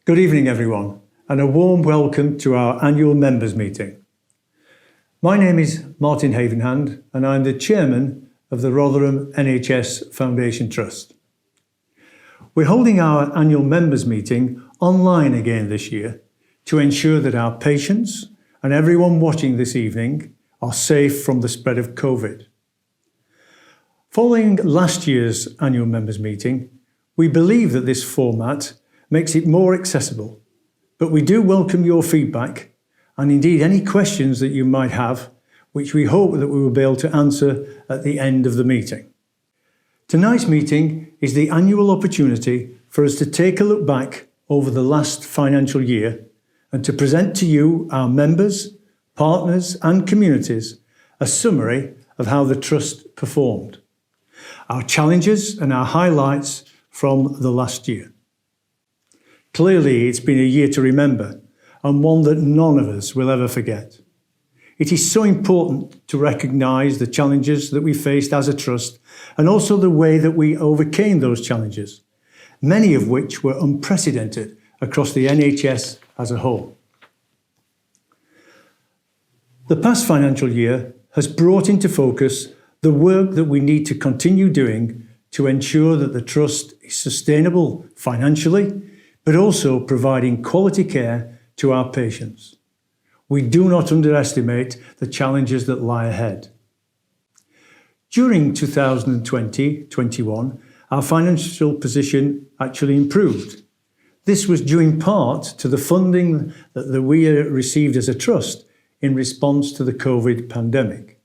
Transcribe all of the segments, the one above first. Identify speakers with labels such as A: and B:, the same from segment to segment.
A: Good evening, everyone, and a warm welcome to our annual members meeting. My name is Martin Havenhand, and I'm the chairman of the Rotherham NHS Foundation Trust. We're holding our annual members meeting online again this year to ensure that our patients and everyone watching this evening are safe from the spread of COVID. Following last year's annual members meeting, we believe that this format makes it more accessible, but we do welcome your feedback and indeed any questions that you might have, which we hope that we will be able to answer at the end of the meeting. Tonight's meeting is the annual opportunity for us to take a look back over the last financial year and to present to you, our members, partners and communities, a summary of how the Trust performed, our challenges and our highlights from the last year. Clearly, it's been a year to remember and one that none of us will ever forget. It is so important to recognise the challenges that we faced as a Trust and also the way that we overcame those challenges, many of which were unprecedented across the NHS as a whole. The past financial year has brought into focus the work that we need to continue doing to ensure that the Trust is sustainable financially, but also providing quality care to our patients. We do not underestimate the challenges that lie ahead. During 2020-21, our financial position actually improved. This was due in part to the funding that we received as a Trust in response to the COVID pandemic.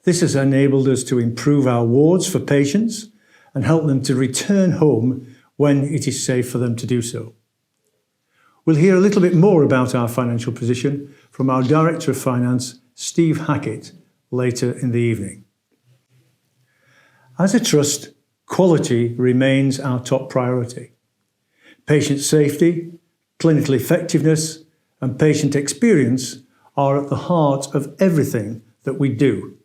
A: This has enabled us to improve our wards for patients and help them to return home when it is safe for them to do so. We'll hear a little bit more about our financial position from our Director of Finance, Steve Hackett, later in the evening. As a Trust, quality remains our top priority. Patient safety, clinical effectiveness, and patient experience are at the heart of everything that we do,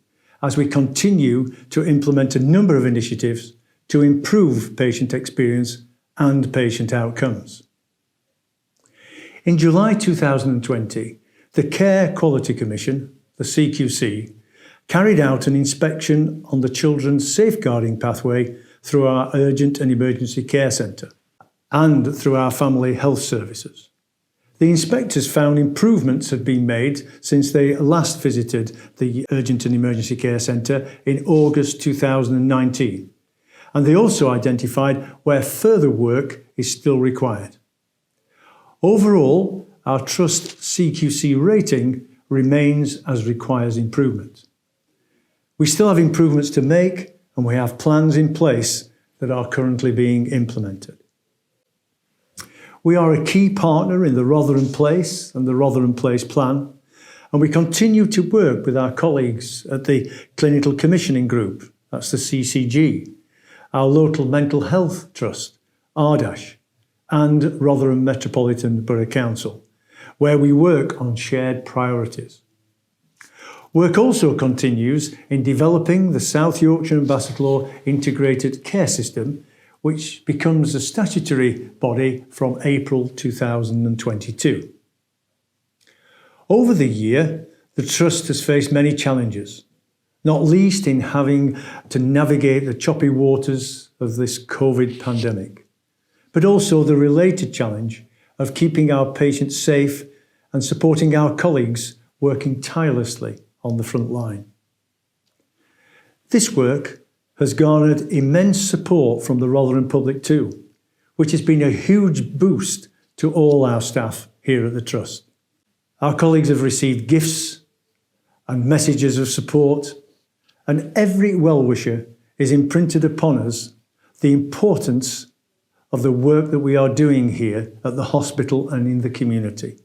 A: as we continue to implement a number of initiatives to improve patient experience and patient outcomes. In July 2020, the Care Quality Commission, the CQC, carried out an inspection on the children's safeguarding pathway through our Urgent and Emergency Care Centre and through our family health services. The inspectors found improvements had been made since they last visited the Urgent and Emergency Care Centre in August 2019. And they also identified where further work is still required. Overall, our Trust CQC rating remains as requires improvement. We still have improvements to make, and we have plans in place that are currently being implemented. We are a key partner in the Rotherham Place and the Rotherham Place Plan, and we continue to work with our colleagues at the Clinical Commissioning Group, that's the CCG, our local mental health trust, RDASH, and Rotherham Metropolitan Borough Council, where we work on shared priorities. Work also continues in developing the South Yorkshire and Bassetlaw Integrated Care System, which becomes a statutory body from April 2022. Over the year, the Trust has faced many challenges, not least in having to navigate the choppy waters of this COVID pandemic, but also the related challenge of keeping our patients safe and supporting our colleagues working tirelessly on the front line. This work has garnered immense support from the Rotherham public too, which has been a huge boost to all our staff here at the Trust. Our colleagues have received gifts and messages of support, and every well-wisher is imprinted upon us the importance of the work that we are doing here at the hospital and in the community.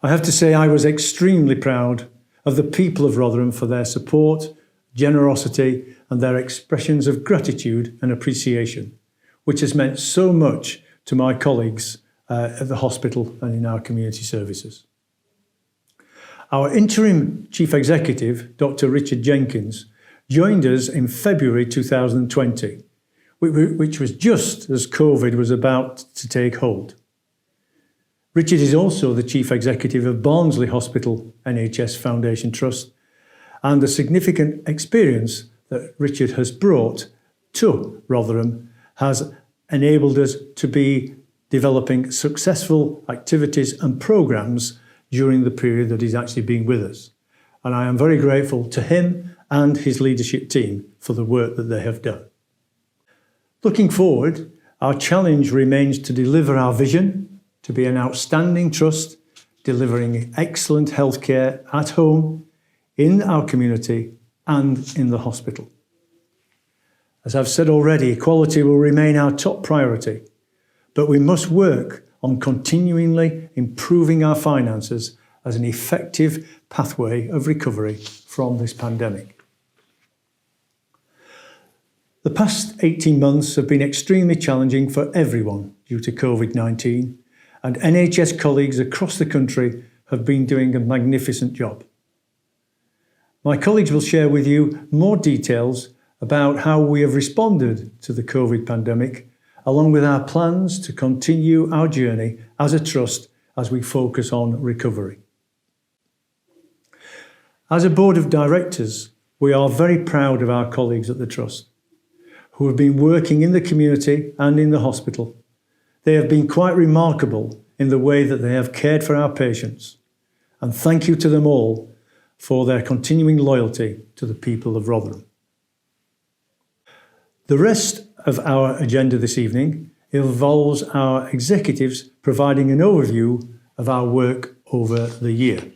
A: I have to say I was extremely proud of the people of Rotherham for their support, generosity, and their expressions of gratitude and appreciation, which has meant so much to my colleagues at the hospital and in our community services. Our interim Chief Executive, Dr. Richard Jenkins, joined us in February 2020 which was just as COVID was about to take hold. Richard is also the Chief Executive of Barnsley Hospital NHS Foundation Trust, and the significant experience that Richard has brought to Rotherham has enabled us to be developing successful activities and programmes during the period that he's actually been with us. And I am very grateful to him and his leadership team for the work that they have done. Looking forward, our challenge remains to deliver our vision, to be an outstanding trust, delivering excellent healthcare at home, in our community and in the hospital. As I've said already, quality will remain our top priority, but we must work on continually improving our finances as an effective pathway of recovery from this pandemic. The past 18 months have been extremely challenging for everyone due to COVID-19, and NHS colleagues across the country have been doing a magnificent job. My colleagues will share with you more details about how we have responded to the COVID pandemic, along with our plans to continue our journey as a trust as we focus on recovery. As a board of directors, we are very proud of our colleagues at the Trust, who have been working in the community and in the hospital. They have been quite remarkable in the way that they have cared for our patients, and thank you to them all for their continuing loyalty to the people of Rotherham. The rest of our agenda this evening involves our executives providing an overview of our work over the year.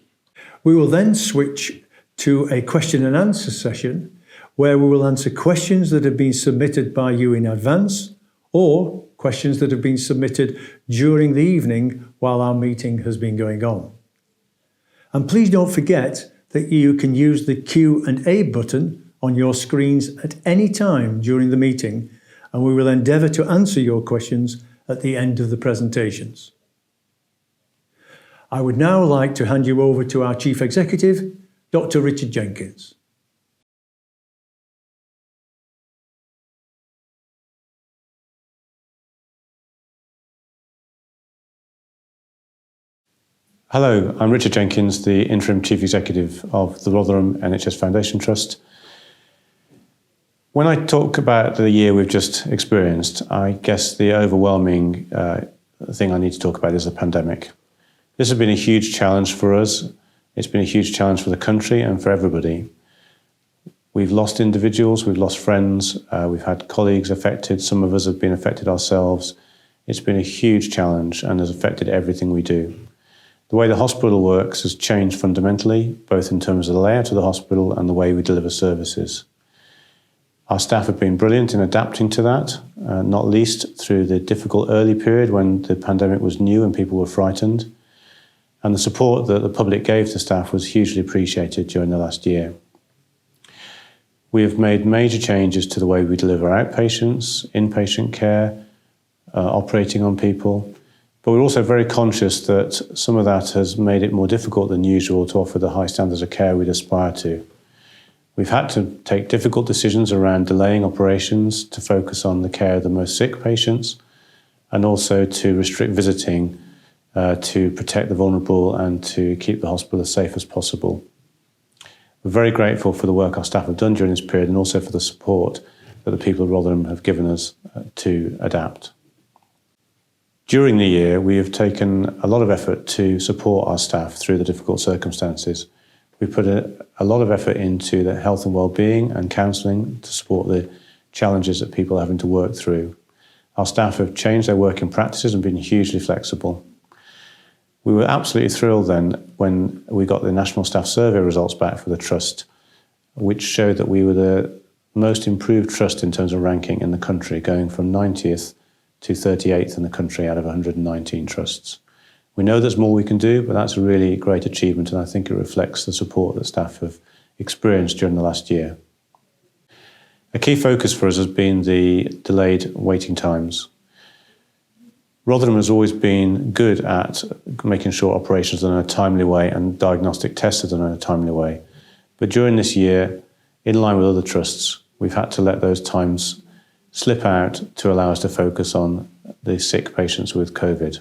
A: We will then switch to a question and answer session where we will answer questions that have been submitted by you in advance or questions that have been submitted during the evening while our meeting has been going on. And please don't forget that you can use the Q&A button on your screens at any time during the meeting, and we will endeavour to answer your questions at the end of the presentations. I would now like to hand you over to our Chief Executive, Dr. Richard Jenkins.
B: Hello, I'm Richard Jenkins, the Interim Chief Executive of the Rotherham NHS Foundation Trust. When I talk about the year we've just experienced, I guess the overwhelming thing I need to talk about is the pandemic. This has been a huge challenge for us. It's been a huge challenge for the country and for everybody. We've lost individuals, we've lost friends, we've had colleagues affected, some of us have been affected ourselves. It's been a huge challenge and has affected everything we do. The way the hospital works has changed fundamentally, both in terms of the layout of the hospital and the way we deliver services. Our staff have been brilliant in adapting to that, not least through the difficult early period when the pandemic was new and people were frightened. And the support that the public gave to staff was hugely appreciated during the last year. We have made major changes to the way we deliver outpatients, inpatient care, operating on people. But we're also very conscious that some of that has made it more difficult than usual to offer the high standards of care we'd aspire to. We've had to take difficult decisions around delaying operations to focus on the care of the most sick patients and also to restrict visiting to protect the vulnerable and to keep the hospital as safe as possible. We're very grateful for the work our staff have done during this period and also for the support that the people of Rotherham have given us to adapt. During the year, we have taken a lot of effort to support our staff through the difficult circumstances. We put a lot of effort into the health and well-being and counselling to support the challenges that people are having to work through. Our staff have changed their working practices and been hugely flexible. We were absolutely thrilled then when we got the National Staff Survey results back for the Trust, which showed that we were the most improved trust in terms of ranking in the country, going from 90th to 38th in the country out of 119 trusts. We know there's more we can do, but that's a really great achievement, and I think it reflects the support that staff have experienced during the last year. A key focus for us has been the delayed waiting times. Rotherham has always been good at making sure operations are done in a timely way and diagnostic tests are done in a timely way. But during this year, in line with other trusts, we've had to let those times slip out to allow us to focus on the sick patients with COVID.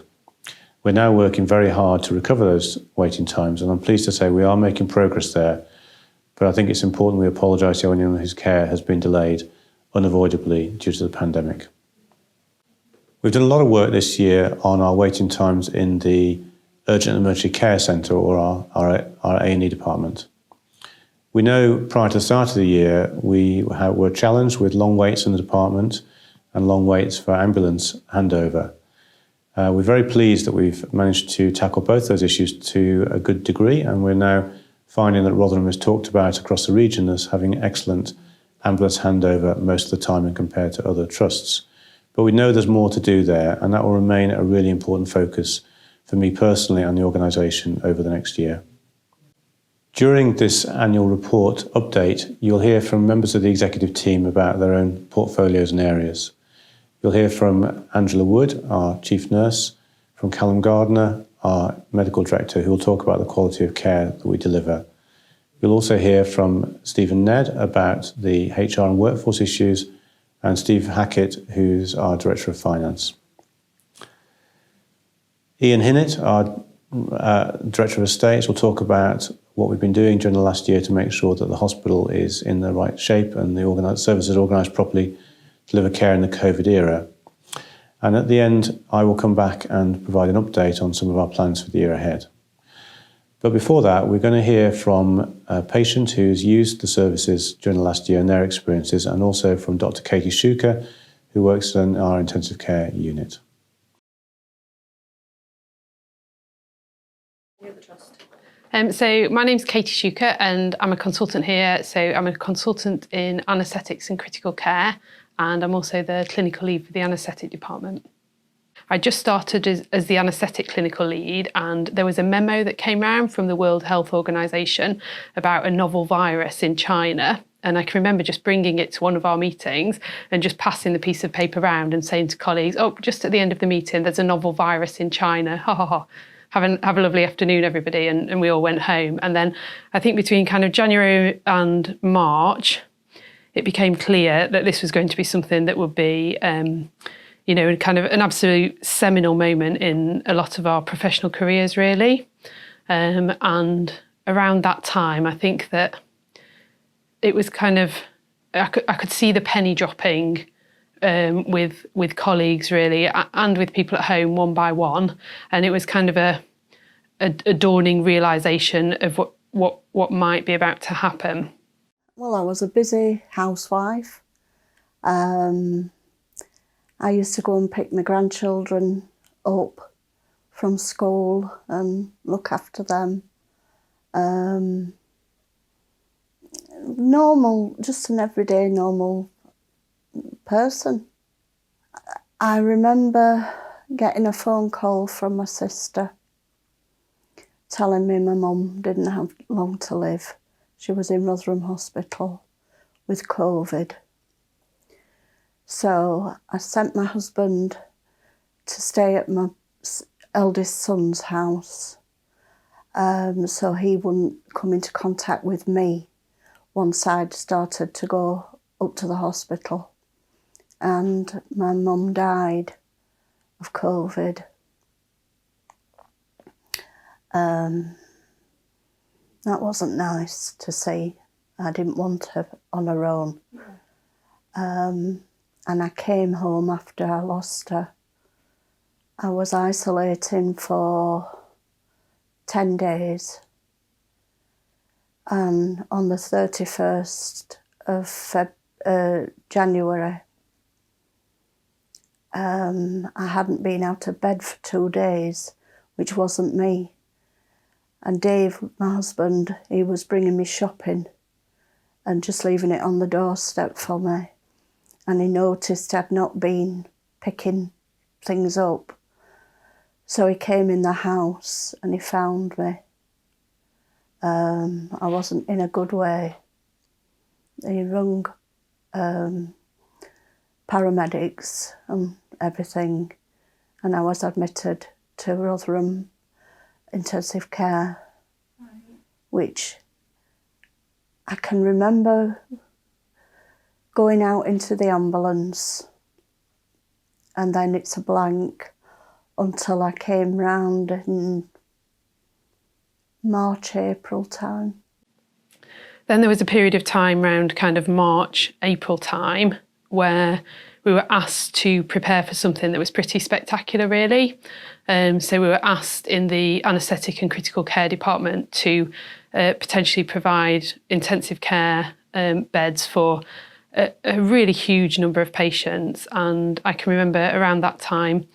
B: We're now working very hard to recover those waiting times, and I'm pleased to say we are making progress there. But I think it's important we apologise to anyone whose care has been delayed unavoidably due to the pandemic. We've done a lot of work this year on our waiting times in the Urgent and Emergency Care Centre, or our A&E department. We know prior to the start of the year we were challenged with long waits in the department and long waits for ambulance handover. We're very pleased that we've managed to tackle both those issues to a good degree, and we're now finding that Rotherham is talked about across the region as having excellent ambulance handover most of the time and compared to other trusts. But we know there's more to do there, and that will remain a really important focus for me personally and the organisation over the next year. During this annual report update, you'll hear from members of the executive team about their own portfolios and areas. You'll hear from Angela Wood, our Chief Nurse, from Callum Gardner, our Medical Director, who will talk about the quality of care that we deliver. You'll also hear from Stephen Ned about the HR and workforce issues, and Steve Hackett, who's our Director of Finance. Ian Hinnett, our Director of Estates, will talk about what we've been doing during the last year to make sure that the hospital is in the right shape and the services are organised properly to deliver care in the COVID era. And at the end, I will come back and provide an update on some of our plans for the year ahead. But before that, we're going to hear from a patient who's used the services during the last year and their experiences, and also from Dr. Katie Shuker, who works in our intensive care unit.
C: So my name's Katie Shuker and I'm a consultant here. So I'm a consultant in anaesthetics and critical care, and I'm also the clinical lead for the anaesthetic department. I just started as the anaesthetic clinical lead, and there was a memo that came round from the World Health Organization about a novel virus in China. And I can remember just bringing it to one of our meetings and just passing the piece of paper around and saying to colleagues, oh, just at the end of the meeting, there's a novel virus in China. Ha ha ha. Have a lovely afternoon, everybody. And we all went home. And then I think between kind of January and March, it became clear that this was going to be something that would be, kind of an absolute seminal moment in a lot of our professional careers, really. And around that time, I think that it was kind of, I could see the penny dropping with colleagues, really, and with people at home one by one. And it was kind of a dawning realisation of what might be about to happen.
D: Well, I was a busy housewife. I used to go and pick my grandchildren up from school and look after them. Normal, just an everyday normal person. I remember getting a phone call from my sister telling me my mum didn't have long to live. She was in Rotherham Hospital with COVID. So I sent my husband to stay at my eldest son's house so he wouldn't come into contact with me once I'd started to go up to the hospital. And my mum died of COVID. That wasn't nice to see. I didn't want her on her own. And I came home after I lost her. I was isolating for 10 days. And on the 31st of January, I hadn't been out of bed for 2 days, which wasn't me. And Dave, my husband, he was bringing me shopping and just leaving it on the doorstep for me. And he noticed I'd not been picking things up. So he came in the house and he found me. I wasn't in a good way. He rung paramedics and everything, and I was admitted to Rotherham intensive care, which I can remember going out into the ambulance, and then it's a blank until I came round in March, April time.
C: Then there was a period of time around kind of March, April time where we were asked to prepare for something that was pretty spectacular, really. So we were asked in the anaesthetic and critical care department to potentially provide intensive care beds for a really huge number of patients. And I can remember around that time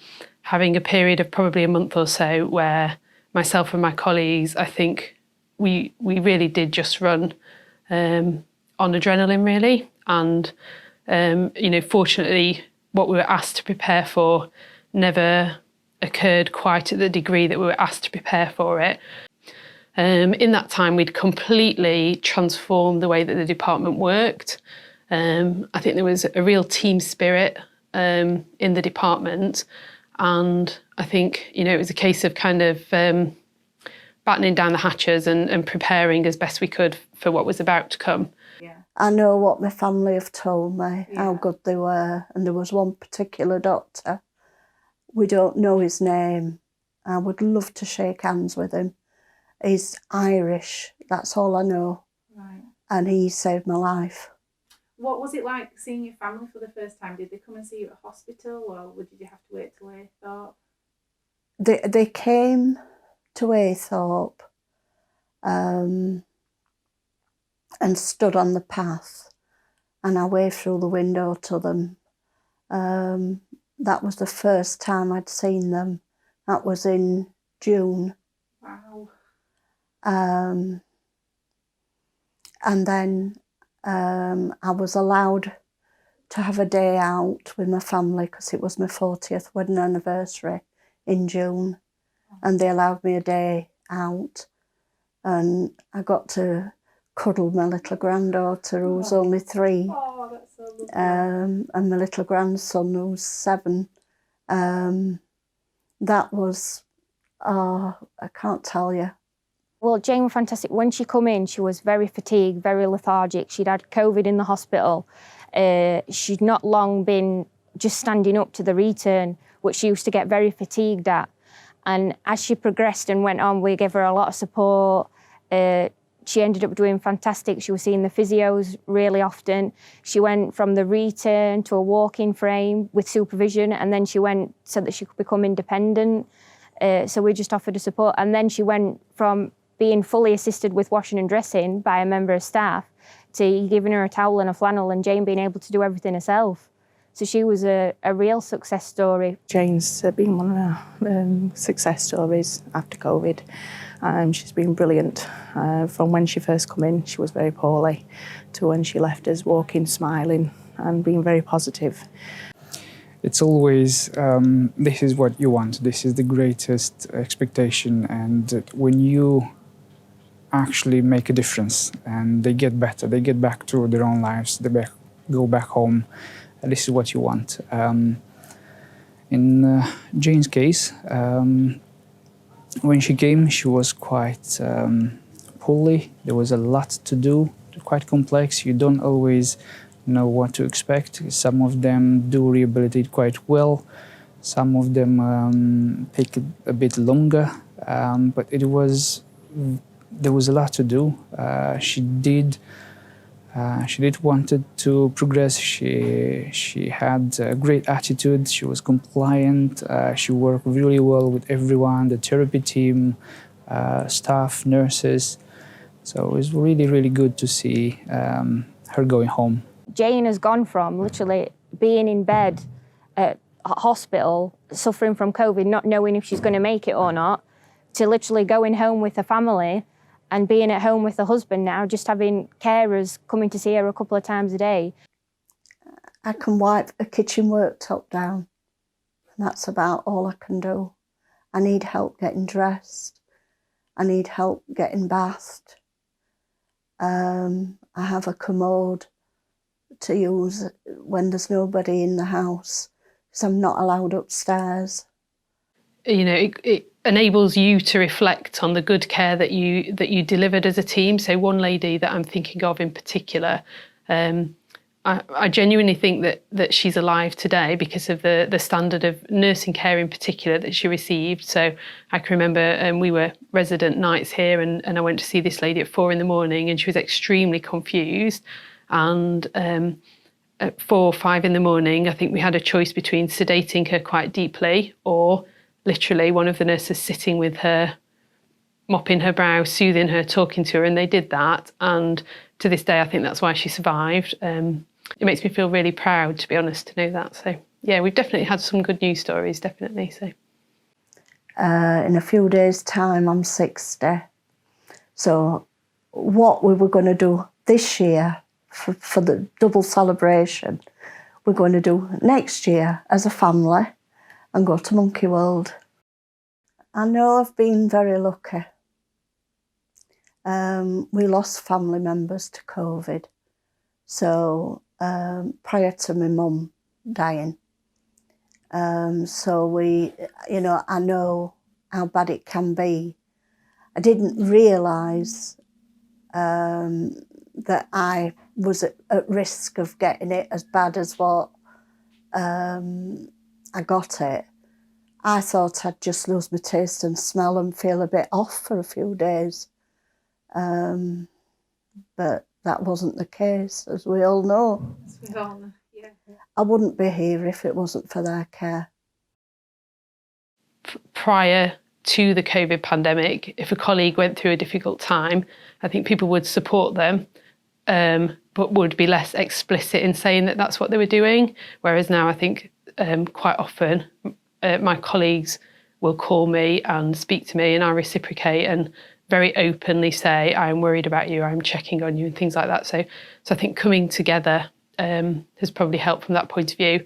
C: having a period of probably a month or so where myself and my colleagues, I think we really did just run on adrenaline, really. And fortunately, what we were asked to prepare for never occurred quite at the degree that we were asked to prepare for it. In that time, we'd completely transformed the way that the department worked. I think there was a real team spirit in the department, and I think it was a case of kind of battening down the hatches and preparing as best we could for what was about to come.
D: I know what my family have told me, how good they were, and there was one particular doctor. We don't know his name. I would love to shake hands with him. He's Irish, that's all I know.
E: Right.
D: And he saved my life.
E: What was it like seeing your family for the first time? Did they come and see you at hospital, or did you have to wait till Aythorpe?
D: They came to Aythorpe and stood on the path, and I waved through the window to them. That was the first time I'd seen them. That was in June.
E: Wow.
D: And then I was allowed to have a day out with my family because it was my 40th wedding anniversary in June, and they allowed me a day out, and I got to cuddle my little granddaughter who was only 3.
E: Oh, that's so lovely.
D: And my little grandson who was 7. That was, I can't tell you.
F: Well, Jane was fantastic. When she come in, she was very fatigued, very lethargic. She'd had COVID in the hospital. She'd not long been just standing up to the return, which she used to get very fatigued at. And as she progressed and went on, we gave her a lot of support. She ended up doing fantastic. She was seeing the physios really often. She went from the return to a walking frame with supervision, and then she went so that she could become independent. So we just offered her support. And then she went from being fully assisted with washing and dressing by a member of staff to giving her a towel and a flannel, and Jane being able to do everything herself. So she was a real success story.
G: Jane's been one of our success stories after COVID. She's been brilliant. From when she first come in, she was very poorly, to when she left us walking, smiling and being very positive.
H: It's always, this is what you want, this is the greatest expectation, and when you actually make a difference and they get better, they get back to their own lives, they go back home, and this is what you want. In Jane's case, when she came, she was quite poorly. There was a lot to do, quite complex. You don't always know what to expect. Some of them do rehabilitate quite well. Some of them take a bit longer, but there was a lot to do. She did wanted to progress. She had a great attitude. She was compliant. She worked really well with everyone, the therapy team, staff, nurses. So it was really, really good to see her going home.
F: Jane has gone from literally being in bed at a hospital, suffering from COVID, not knowing if she's going to make it or not, to literally going home with her family and being at home with her husband now, just having carers coming to see her a couple of times a day.
D: I can wipe a kitchen worktop down, and that's about all I can do. I need help getting dressed. I need help getting bathed. I have a commode to use when there's nobody in the house, because I'm not allowed upstairs.
C: It enables you to reflect on the good care that you delivered as a team. So one lady that I'm thinking of in particular, I genuinely think that she's alive today because of the standard of nursing care in particular that she received. So I can remember we were resident nights here, and I went to see this lady at 4 a.m, and she was extremely confused. And at 4 or 5 a.m, I think we had a choice between sedating her quite deeply or literally one of the nurses sitting with her, mopping her brow, soothing her, talking to her, and they did that. And to this day, I think that's why she survived. It makes me feel really proud, to be honest, to know that. So yeah, we've definitely had some good news stories, definitely. So
D: in a few days' time, I'm 60. So what we were going to do this year for the double celebration, we're going to do next year as a family and go to Monkey World. I know I've been very lucky. We lost family members to COVID. So prior to my mum dying. So I know how bad it can be. I didn't realise that I was at risk of getting it as bad as what I got it. I thought I'd just lose my taste and smell and feel a bit off for a few days. But that wasn't the case, as we all know.
E: As we all know, yeah.
D: I wouldn't be here if it wasn't for their care.
C: Prior to the COVID pandemic, if a colleague went through a difficult time, I think people would support them, but would be less explicit in saying that that's what they were doing. Whereas now I think quite often my colleagues will call me and speak to me, and I reciprocate and very openly say, I'm worried about you, I'm checking on you, and things like that. So I think coming together has probably helped from that point of view.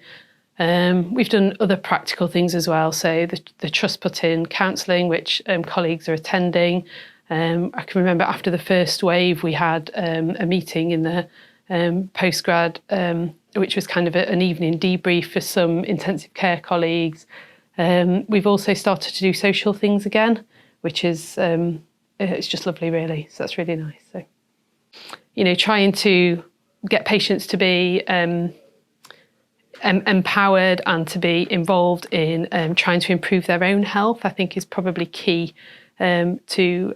C: We've done other practical things as well. So the Trust put in counselling, which colleagues are attending. I can remember after the first wave, we had a meeting in the postgrad, which was kind of an evening debrief for some intensive care colleagues. We've also started to do social things again, which is it's just lovely, really. So that's really nice. So, trying to get patients to be empowered and to be involved in trying to improve their own health, I think is probably key to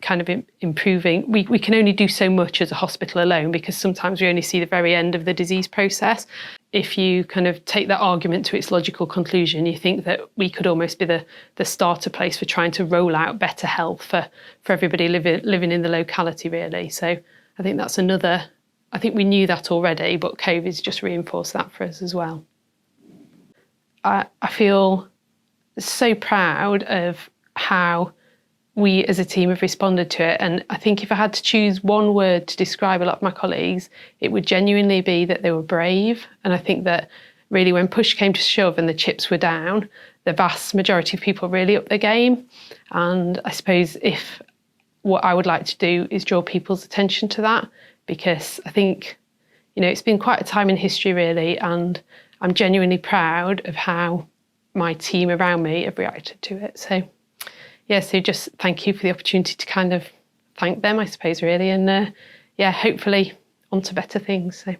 C: kind of improving. We can only do so much as a hospital alone, because sometimes we only see the very end of the disease process. If you kind of take that argument to its logical conclusion, you think that we could almost be the starter place for trying to roll out better health for everybody living in the locality, really. So I think that's another, I think we knew that already, but COVID's just reinforced that for us as well. I feel so proud of how we as a team have responded to it. And I think if I had to choose one word to describe a lot of my colleagues, it would genuinely be that they were brave. And I think that really when push came to shove and the chips were down, the vast majority of people really upped their game. And I suppose if what I would like to do is draw people's attention to that, because I think, it's been quite a time in history, really, and I'm genuinely proud of how my team around me have reacted to it. So so just thank you for the opportunity to kind of thank them, I suppose, really. And hopefully on to better things. So.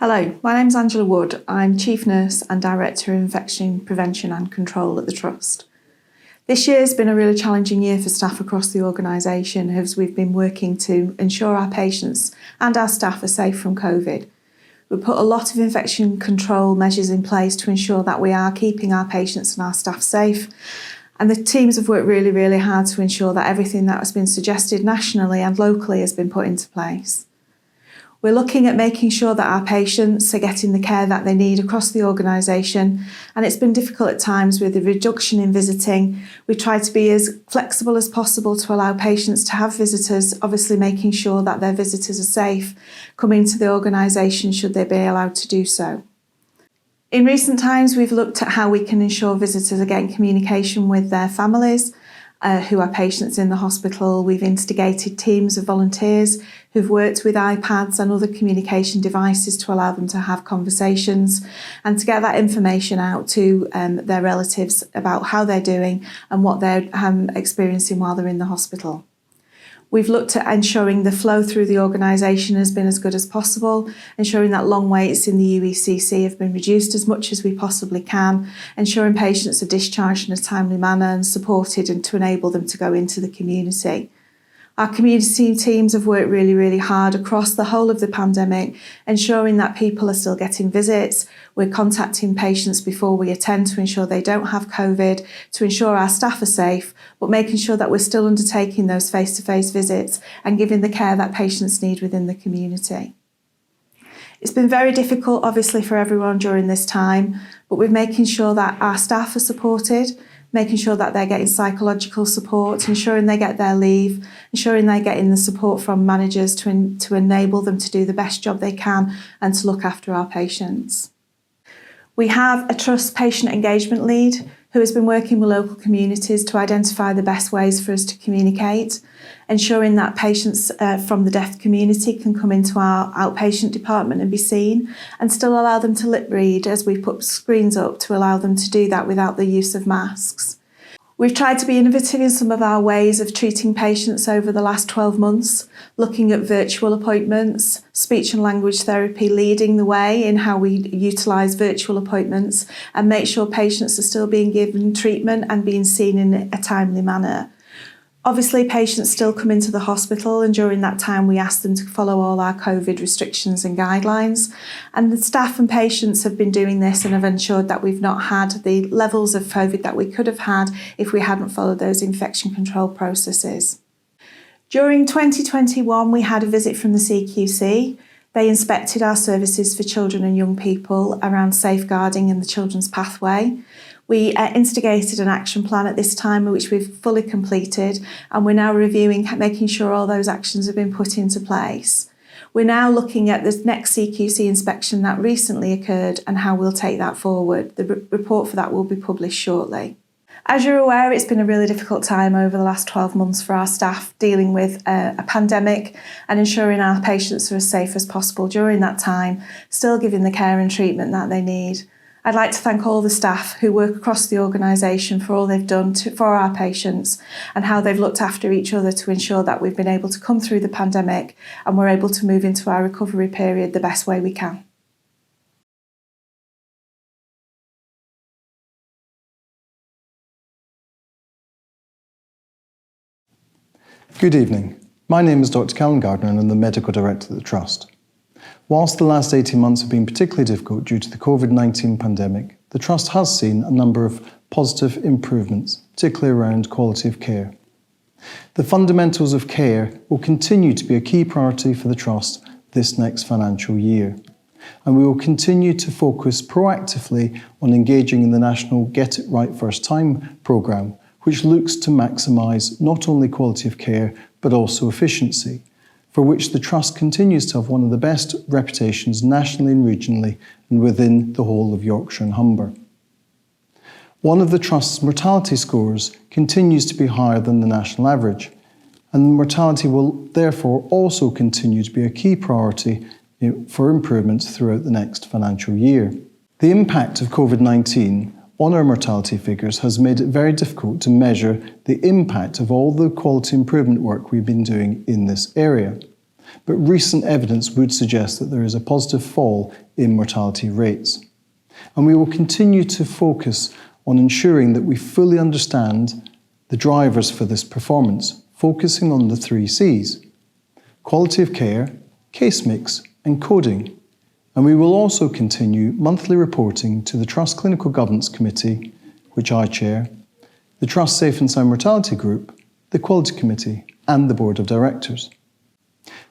I: Hello, my name's Angela Wood. I'm Chief Nurse and Director of Infection Prevention and Control at the Trust. This year has been a really challenging year for staff across the organisation, as we've been working to ensure our patients and our staff are safe from COVID. We've put a lot of infection control measures in place to ensure that we are keeping our patients and our staff safe. And the teams have worked really, really hard to ensure that everything that has been suggested nationally and locally has been put into place. We're looking at making sure that our patients are getting the care that they need across the organisation, and it's been difficult at times with the reduction in visiting. We try to be as flexible as possible to allow patients to have visitors, obviously making sure that their visitors are safe coming to the organisation should they be allowed to do so. In recent times, we've looked at how we can ensure visitors are getting communication with their families, who are patients in the hospital. We've instigated teams of volunteers who've worked with iPads and other communication devices to allow them to have conversations and to get that information out to their relatives about how they're doing and what they're experiencing while they're in the hospital. We've looked at ensuring the flow through the organisation has been as good as possible, ensuring that long waits in the UECC have been reduced as much as we possibly can, ensuring patients are discharged in a timely manner and supported and to enable them to go into the community. Our community teams have worked really, really hard across the whole of the pandemic, ensuring that people are still getting visits. We're contacting patients before we attend to ensure they don't have COVID, to ensure our staff are safe, but making sure that we're still undertaking those face-to-face visits and giving the care that patients need within the community. It's been very difficult, obviously, for everyone during this time, but we're making sure that our staff are supported, making sure that they're getting psychological support, ensuring they get their leave, ensuring they're getting the support from managers to enable them to do the best job they can and to look after our patients. We have a Trust Patient Engagement Lead who has been working with local communities to identify the best ways for us to communicate, ensuring that patients from the deaf community can come into our outpatient department and be seen, and still allow them to lip read as we put screens up to allow them to do that without the use of masks. We've tried to be innovative in some of our ways of treating patients over the last 12 months, looking at virtual appointments, speech and language therapy leading the way in how we utilise virtual appointments and make sure patients are still being given treatment and being seen in a timely manner. Obviously, patients still come into the hospital, and during that time we ask them to follow all our COVID restrictions and guidelines. And the staff and patients have been doing this and have ensured that we've not had the levels of COVID that we could have had if we hadn't followed those infection control processes. During 2021, we had a visit from the CQC. They inspected our services for children and young people around safeguarding in the children's pathway. We instigated an action plan at this time, which we've fully completed, and we're now reviewing, making sure all those actions have been put into place. We're now looking at the next CQC inspection that recently occurred and how we'll take that forward. The report for that will be published shortly. As you're aware, it's been a really difficult time over the last 12 months for our staff dealing with a pandemic and ensuring our patients are as safe as possible during that time, still giving the care and treatment that they need. I'd like to thank all the staff who work across the organisation for all they've done for our patients and how they've looked after each other to ensure that we've been able to come through the pandemic and we're able to move into our recovery period the best way we can.
J: Good evening. My name is Dr. Callum Gardner and I'm the Medical Director at the Trust. Whilst the last 18 months have been particularly difficult due to the COVID-19 pandemic, the Trust has seen a number of positive improvements, particularly around quality of care. The fundamentals of care will continue to be a key priority for the Trust this next financial year, and we will continue to focus proactively on engaging in the national Get It Right First Time programme, which looks to maximise not only quality of care but also efficiency, for which the Trust continues to have one of the best reputations nationally and regionally and within the whole of Yorkshire and Humber. One of the Trust's mortality scores continues to be higher than the national average, and mortality will therefore also continue to be a key priority for improvements throughout the next financial year. The impact of COVID-19 on our mortality figures has made it very difficult to measure the impact of all the quality improvement work we've been doing in this area. But recent evidence would suggest that there is a positive fall in mortality rates. And we will continue to focus on ensuring that we fully understand the drivers for this performance, focusing on the 3 C's: quality of care, case mix and coding. And we will also continue monthly reporting to the Trust Clinical Governance Committee, which I chair, the Trust Safe and Sound Mortality Group, the Quality Committee and the Board of Directors.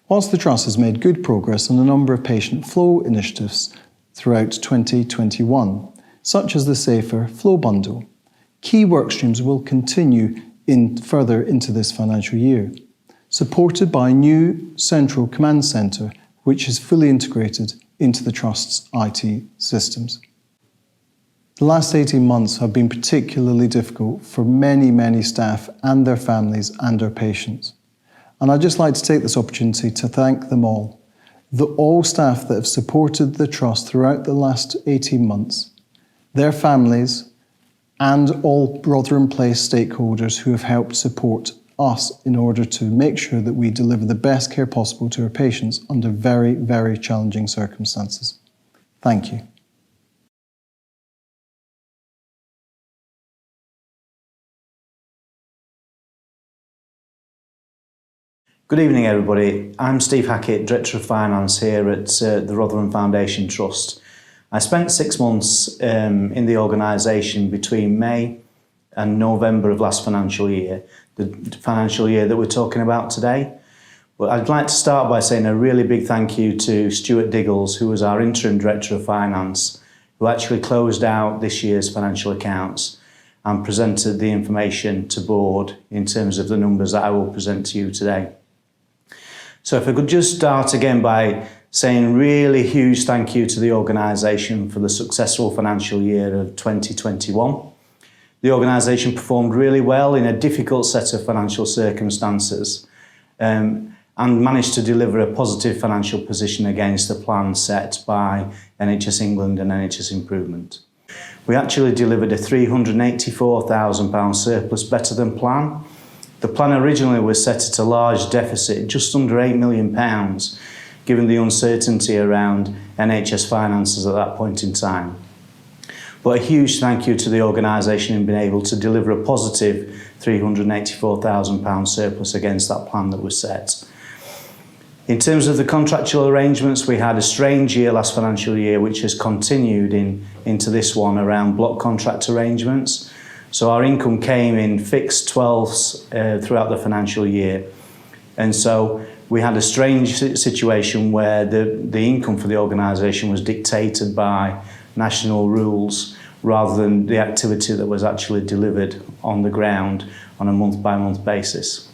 J: Whilst the Trust has made good progress on a number of patient flow initiatives throughout 2021, such as the Safer Flow Bundle, key work streams will continue further into this financial year, supported by a new central command centre which is fully integrated into the Trust's IT systems. The last 18 months have been particularly difficult for many, many staff and their families and their patients. And I'd just like to take this opportunity to thank them all. All staff that have supported the Trust throughout the last 18 months, their families, and all Rotherham Place stakeholders who have helped support us in order to make sure that we deliver the best care possible to our patients under very, very challenging circumstances. Thank you.
K: Good evening, everybody. I'm Steve Hackett, Director of Finance here at the Rotherham Foundation Trust. I spent 6 months in the organisation between May and November of last financial year, the financial year that we're talking about today. But I'd like to start by saying a really big thank you to Stuart Diggles, who was our Interim Director of Finance, who actually closed out this year's financial accounts and presented the information to board in terms of the numbers that I will present to you today. So if I could just start again by saying really huge thank you to the organisation for the successful financial year of 2021. The organisation performed really well in a difficult set of financial circumstances and managed to deliver a positive financial position against the plan set by NHS England and NHS Improvement. We actually delivered a £384,000 surplus better than plan. The plan originally was set at a large deficit, just under £8 million, given the uncertainty around NHS finances at that point in time. But a huge thank you to the organisation in being able to deliver a positive £384,000 surplus against that plan that was set. In terms of the contractual arrangements, we had a strange year last financial year, which has continued into this one around block contract arrangements. So our income came in fixed 12s throughout the financial year. And so we had a strange situation where the income for the organisation was dictated by national rules rather than the activity that was actually delivered on the ground on a month-by-month basis.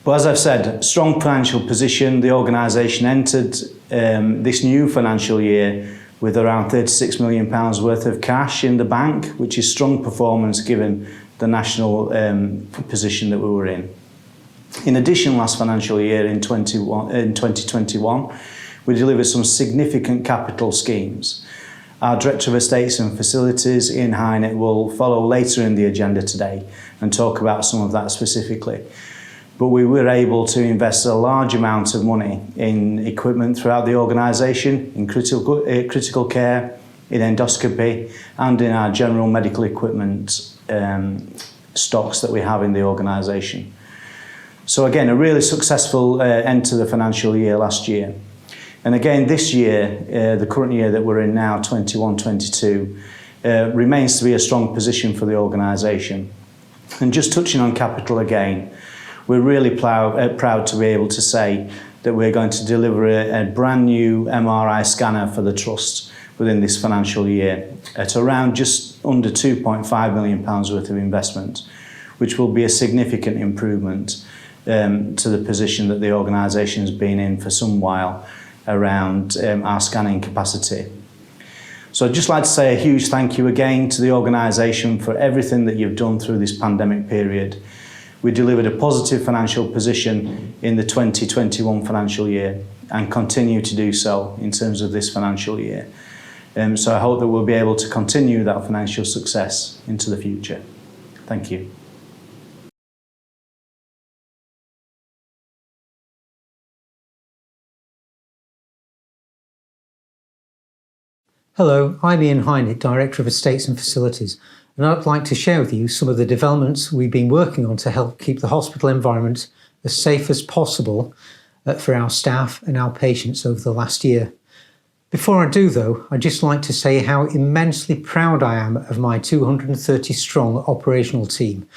K: But as I've said, strong financial position. The organisation entered this new financial year with around £36 million worth of cash in the bank, which is strong performance given the national position that we were in. In addition, last financial year in 2021, we delivered some significant capital schemes. Our Director of Estates and Facilities, Ian Hynett, will follow later in the agenda today and talk about some of that specifically. But we were able to invest a large amount of money in equipment throughout the organisation, in critical care, in endoscopy, and in our general medical equipment stocks that we have in the organisation. So again, a really successful end to the financial year last year. And again, this year, the current year that we're in now, 21-22, remains to be a strong position for the organisation. And just touching on capital again, we're really proud to be able to say that we're going to deliver a brand new MRI scanner for the Trust within this financial year at around just under £2.5 million worth of investment, which will be a significant improvement to the position that the organisation has been in for some while around our scanning capacity. So I'd just like to say a huge thank you again to the organisation for everything that you've done through this pandemic period. We delivered a positive financial position in the 2021 financial year and continue to do so in terms of this financial year. So I hope that we'll be able to continue that financial success into the future. Thank you.
L: Hello, I'm Ian Hynett, Director of Estates and Facilities, and I'd like to share with you some of the developments we've been working on to help keep the hospital environment as safe as possible for our staff and our patients over the last year. Before I do though, I'd just like to say how immensely proud I am of my 230 strong operational team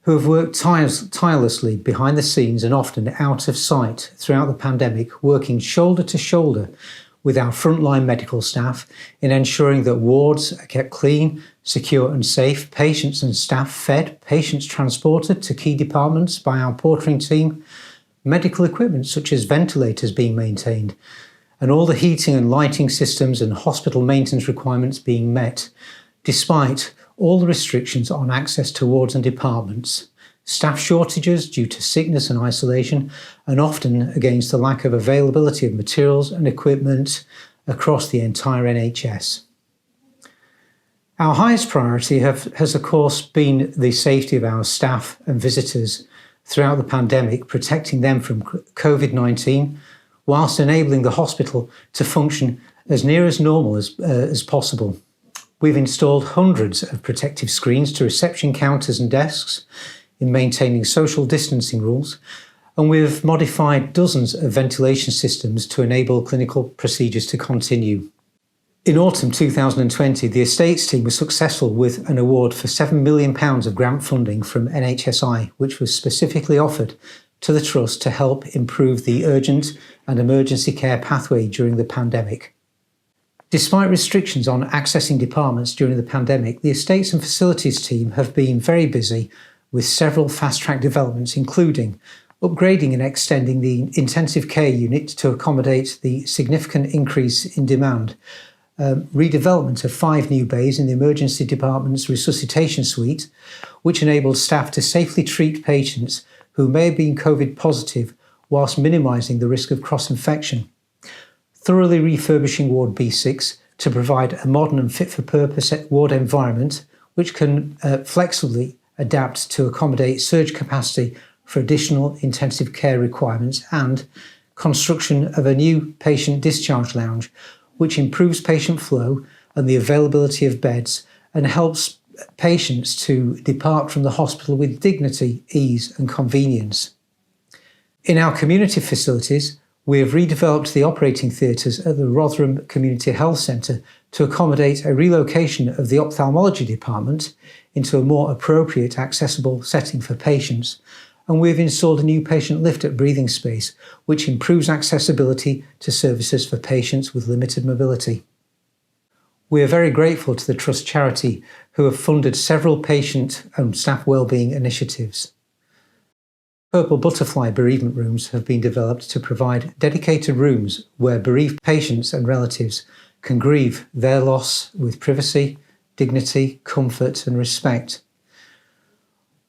L: who have worked tirelessly behind the scenes and often out of sight throughout the pandemic, working shoulder to shoulder with our frontline medical staff in ensuring that wards are kept clean, secure and safe, patients and staff fed, patients transported to key departments by our portering team, medical equipment such as ventilators being maintained, and all the heating and lighting systems and hospital maintenance requirements being met, despite all the restrictions on access to wards and departments, staff shortages due to sickness and isolation, and often against the lack of availability of materials and equipment across the entire NHS. Our highest priority has of course been the safety of our staff and visitors throughout the pandemic, protecting them from COVID-19 whilst enabling the hospital to function as near as normal as possible. We've installed hundreds of protective screens to reception counters and desks in maintaining social distancing rules, and we've modified dozens of ventilation systems to enable clinical procedures to continue. In autumn 2020, the estates team was successful with an award for £7 million of grant funding from NHSI, which was specifically offered to the Trust to help improve the urgent and emergency care pathway during the pandemic. Despite restrictions on accessing departments during the pandemic, the estates and facilities team have been very busy with several fast-track developments, including upgrading and extending the intensive care unit to accommodate the significant increase in demand, redevelopment of 5 new bays in the emergency department's resuscitation suite, which enabled staff to safely treat patients who may have been COVID positive whilst minimising the risk of cross-infection, thoroughly refurbishing Ward B6 to provide a modern and fit-for-purpose ward environment which can flexibly adapt to accommodate surge capacity for additional intensive care requirements, and construction of a new patient discharge lounge which improves patient flow and the availability of beds and helps patients to depart from the hospital with dignity, ease and convenience. In our community facilities, we have redeveloped the operating theatres at the Rotherham Community Health Centre to accommodate a relocation of the ophthalmology department into a more appropriate, accessible setting for patients. And we've installed a new patient lift at Breathing Space, which improves accessibility to services for patients with limited mobility. We are very grateful to the Trust charity who have funded several patient and staff wellbeing initiatives. Purple Butterfly bereavement rooms have been developed to provide dedicated rooms where bereaved patients and relatives can grieve their loss with privacy, dignity, comfort and respect.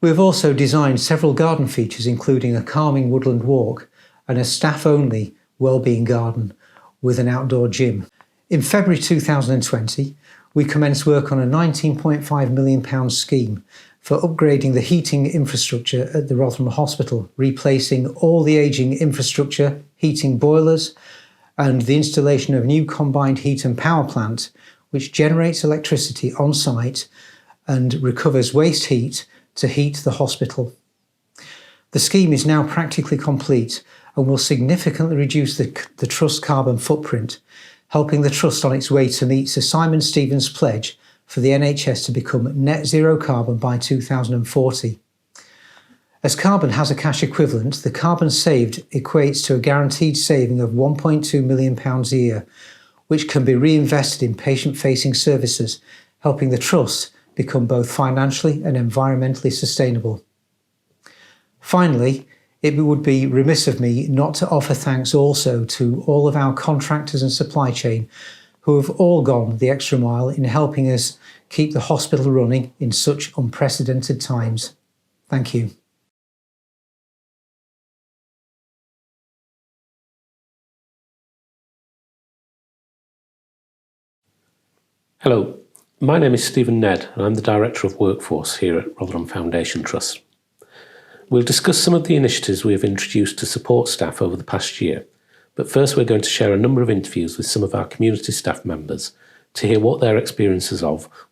L: We have also designed several garden features, including a calming woodland walk and a staff-only wellbeing garden with an outdoor gym. In February 2020, we commenced work on a £19.5 million scheme for upgrading the heating infrastructure at the Rotherham Hospital, replacing all the ageing infrastructure, heating boilers, and the installation of a new combined heat and power plant, which generates electricity on site and recovers waste heat to heat the hospital. The scheme is now practically complete and will significantly reduce the Trust's carbon footprint, helping the Trust on its way to meet Sir Simon Stevens' pledge for the NHS to become net zero carbon by 2040. As carbon has a cash equivalent, the carbon saved equates to a guaranteed saving of £1.2 million a year, which can be reinvested in patient-facing services, helping the Trust become both financially and environmentally sustainable. Finally, it would be remiss of me not to offer thanks also to all of our contractors and supply chain who have all gone the extra mile in helping us keep the hospital running in such unprecedented times. Thank you.
M: Hello, my name is Stephen Ned and I'm the Director of Workforce here at Rotherham Foundation Trust. We'll discuss some of the initiatives we have introduced to support staff over the past year, but first we're going to share a number of interviews with some of our community staff members to hear what their experiences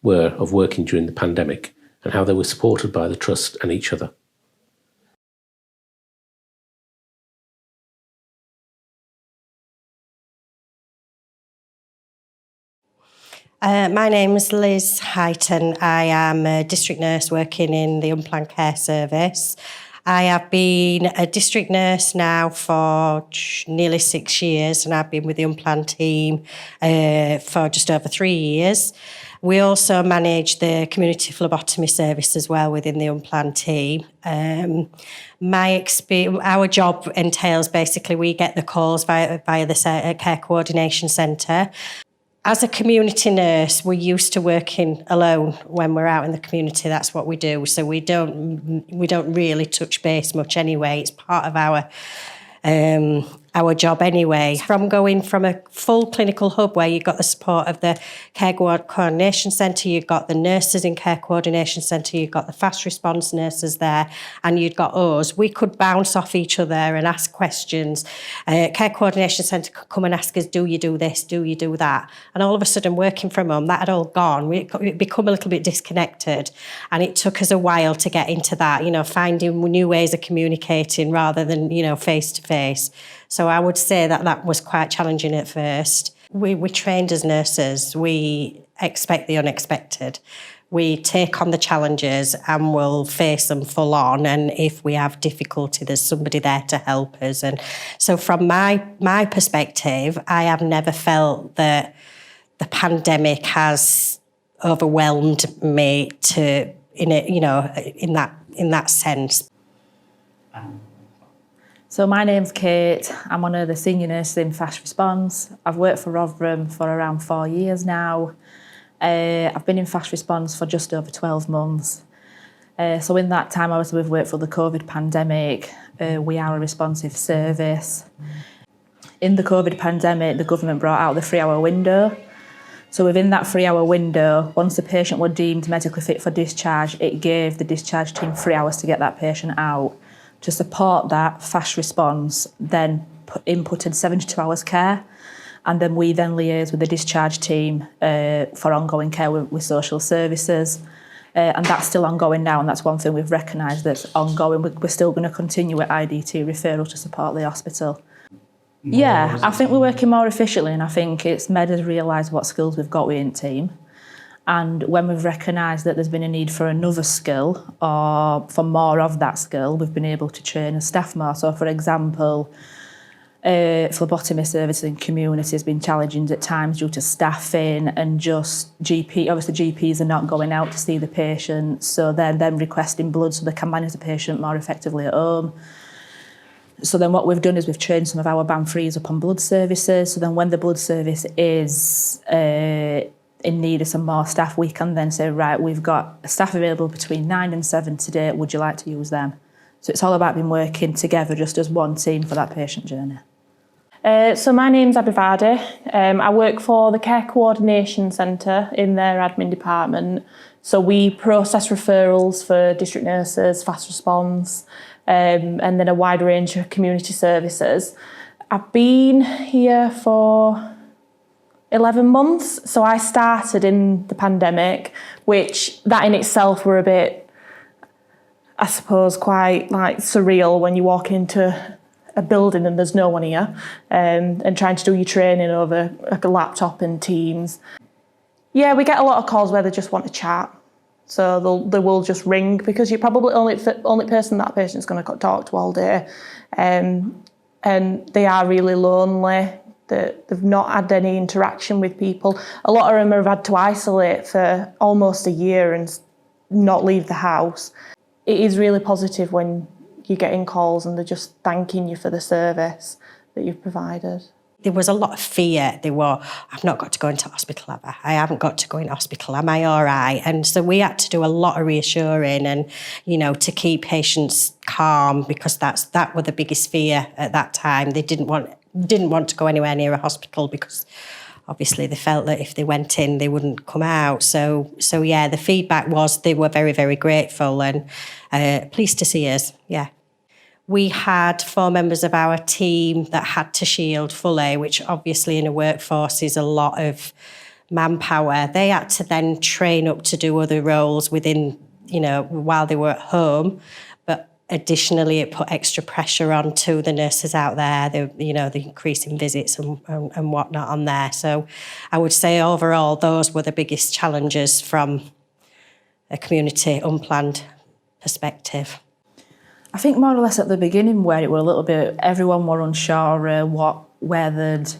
M: were of working during the pandemic and how they were supported by the Trust and each other.
N: My name is Liz Heighton. I am a district nurse working in the unplanned care service. I have been a district nurse now for nearly 6 years, and I've been with the unplanned team for just over 3 years. We also manage the community phlebotomy service as well within the unplanned team. Our job entails basically we get the calls via the care coordination centre. As a community nurse, we're used to working alone when we're out in the community. That's what we do. So we don't really touch base much anyway. It's part of our job anyway. From going from a full clinical hub where you've got the support of the care coordination centre, you've got the nurses in care coordination centre, you've got the fast response nurses there, and you've got us. We could bounce off each other and ask questions. Care coordination centre could come and ask us, do you do this, do you do that? And all of a sudden, working from home, that had all gone. We'd become a little bit disconnected, and it took us a while to get into that, finding new ways of communicating rather than, face to face. So I would say that was quite challenging at first. We trained as nurses. We expect the unexpected. We take on the challenges and we'll face them full on. And if we have difficulty, there's somebody there to help us. And so from my perspective, I have never felt that the pandemic has overwhelmed me in that sense.
O: So my name's Kate. I'm one of the senior nurses in fast response. I've worked for Rotherham for around 4 years now. I've been in fast response for just over 12 months. So in that time, obviously, we've worked for the COVID pandemic. We are a responsive service. In the COVID pandemic, the government brought out the 3-hour window. So within that 3-hour window, once the patient was deemed medically fit for discharge, it gave the discharge team 3 hours to get that patient out. To support that, fast response then inputted 72 hours care, and then we then liaise with the discharge team for ongoing care with social services. And that's still ongoing now, and that's one thing we've recognised that's ongoing. We're still going to continue with IDT referral to support the hospital. Yeah, I think we're working more efficiently, and I think it's made us realise what skills we've got within the team. And when we've recognised that there's been a need for another skill or for more of that skill, we've been able to train our staff more. So, for example, phlebotomy services in community has been challenging at times due to staffing and just obviously GPs are not going out to see the patient, so they're then requesting blood so they can manage the patient more effectively at home. So then what we've done is we've trained some of our band 3s up on blood services, so then when the blood service is in need of some more staff, we can then say, right, we've got staff available between 9 and 7 today, would you like to use them? So it's all about being working together just as one team for that patient journey.
P: So my name's Abby Vardy. I work for the Care Coordination Centre in their admin department. So we process referrals for district nurses, fast response, and then a wide range of community services. I've been here for 11 months. So I started in the pandemic, which that in itself were a bit, I suppose, quite like surreal when you walk into a building and there's no one here, and trying to do your training over like a laptop and Teams. Yeah, we get a lot of calls where they just want to chat. So they will just ring because you're probably only person that patient's going to talk to all day. And they are really lonely. They've not had any interaction with people. A lot of them have had to isolate for almost a year and not leave the house. It is really positive when you're getting calls and they're just thanking you for the service that you've provided.
N: There was a lot of fear. I've not got to go into hospital, have I? I haven't got to go into hospital, am I all right? And so we had to do a lot of reassuring and, to keep patients calm, because that was the biggest fear at that time. They didn't want to go anywhere near a hospital because obviously they felt that if they went in, they wouldn't come out. So yeah, the feedback was they were very, very grateful and pleased to see us, yeah. We had 4 members of our team that had to shield fully, which obviously in a workforce is a lot of manpower. They had to then train up to do other roles within, while they were at home. But additionally, it put extra pressure on to the nurses out there, the increase in visits and whatnot on there. So I would say overall, those were the biggest challenges from a community unplanned perspective.
O: I think more or less at the beginning where it were a little bit, everyone were unsure where they'd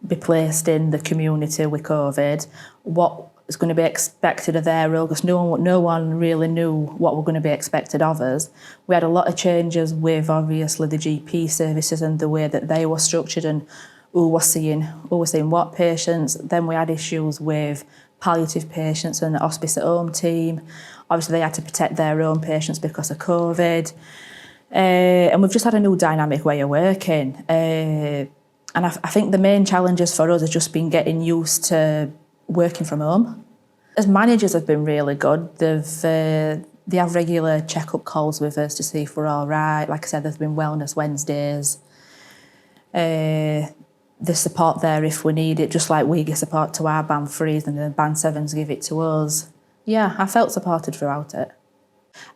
O: be placed in the community with COVID, what was going to be expected of their role, because no one really knew what were going to be expected of us. We had a lot of changes with obviously the GP services and the way that they were structured and who was seeing what patients. Then we had issues with palliative patients and the hospice at home team. Obviously they had to protect their own patients because of COVID. And we've just had a new dynamic way of working. And I think the main challenges for us has just been getting used to working from home. As managers have been really good. They have regular check-up calls with us to see if we're all right. Like I said, there's been wellness Wednesdays. The support there if we need it, just like we give support to our band 3s and the band 7s give it to us. Yeah, I felt supported throughout it.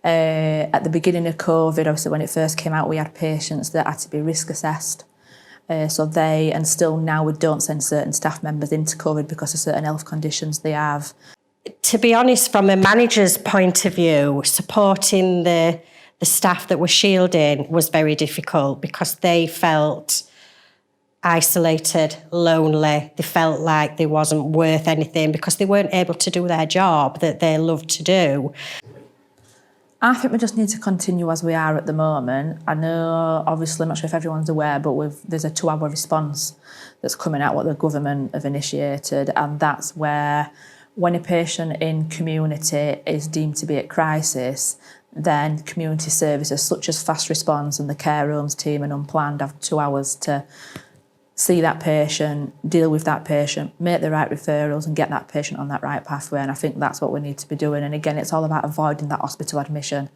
O: At the beginning of COVID, obviously when it first came out, we had patients that had to be risk assessed. So they, and still now we don't send certain staff members into COVID because of certain health conditions they have.
N: To be honest, from a manager's point of view, supporting the staff that were shielding was very difficult because they felt isolated, lonely. They felt like they wasn't worth anything because they weren't able to do their job that they loved to do.
O: I think we just need to continue as we are at the moment. I know, obviously, I'm not sure if everyone's aware, but there's a 2-hour response that's coming out what the government have initiated, and that's where when a patient in community is deemed to be at crisis, then community services such as fast response and the care homes team and unplanned have 2 hours to see that patient, deal with that patient, make the right referrals and get that patient on that right pathway. And I think that's what we need to be doing. And again, it's all about avoiding that hospital admission.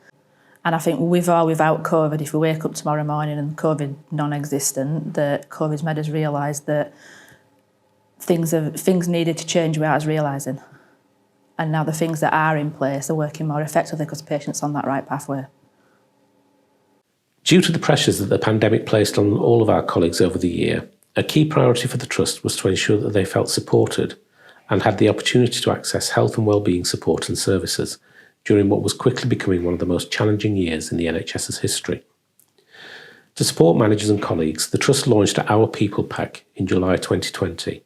O: And I think with or without COVID, if we wake up tomorrow morning and COVID non-existent, that COVID's made us realise that things needed to change without us realising. And now the things that are in place are working more effectively because patients on that right pathway.
M: Due to the pressures that the pandemic placed on all of our colleagues over the year, a key priority for the Trust was to ensure that they felt supported and had the opportunity to access health and wellbeing support and services during what was quickly becoming one of the most challenging years in the NHS's history. To support managers and colleagues, the Trust launched Our People Pack in July 2020,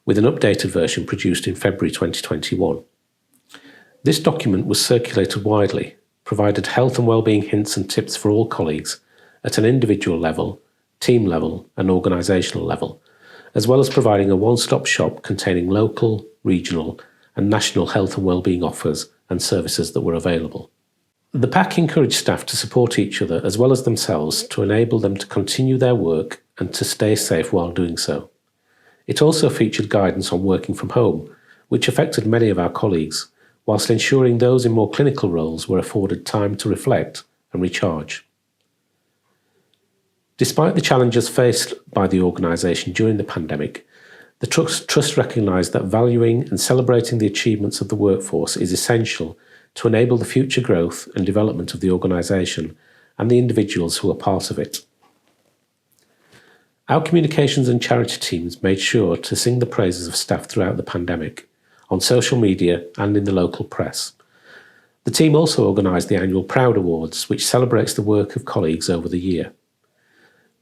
M: with an updated version produced in February 2021. This document was circulated widely, provided health and wellbeing hints and tips for all colleagues at an individual level, team level and organisational level, as well as providing a one-stop shop containing local, regional and national health and wellbeing offers and services that were available. The pack encouraged staff to support each other as well as themselves to enable them to continue their work and to stay safe while doing so. It also featured guidance on working from home, which affected many of our colleagues, whilst ensuring those in more clinical roles were afforded time to reflect and recharge. Despite the challenges faced by the organisation during the pandemic, the Trust recognised that valuing and celebrating the achievements of the workforce is essential to enable the future growth and development of the organisation and the individuals who are part of it. Our communications and charity teams made sure to sing the praises of staff throughout the pandemic, on social media and in the local press. The team also organised the annual Proud Awards, which celebrates the work of colleagues over the year.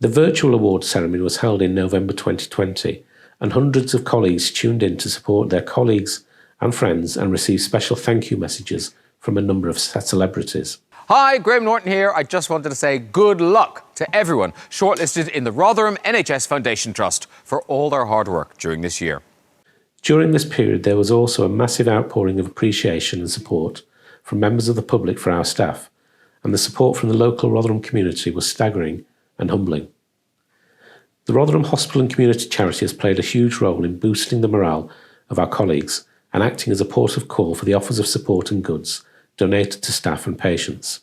M: The virtual award ceremony was held in November 2020, and hundreds of colleagues tuned in to support their colleagues and friends and receive special thank you messages from a number of celebrities.
Q: Hi, Graham Norton here. I just wanted to say good luck to everyone shortlisted in the Rotherham NHS Foundation Trust for all their hard work during this year.
M: During this period, there was also a massive outpouring of appreciation and support from members of the public for our staff, and the support from the local Rotherham community was staggering and humbling. The Rotherham Hospital and Community Charity has played a huge role in boosting the morale of our colleagues and acting as a port of call for the offers of support and goods donated to staff and patients.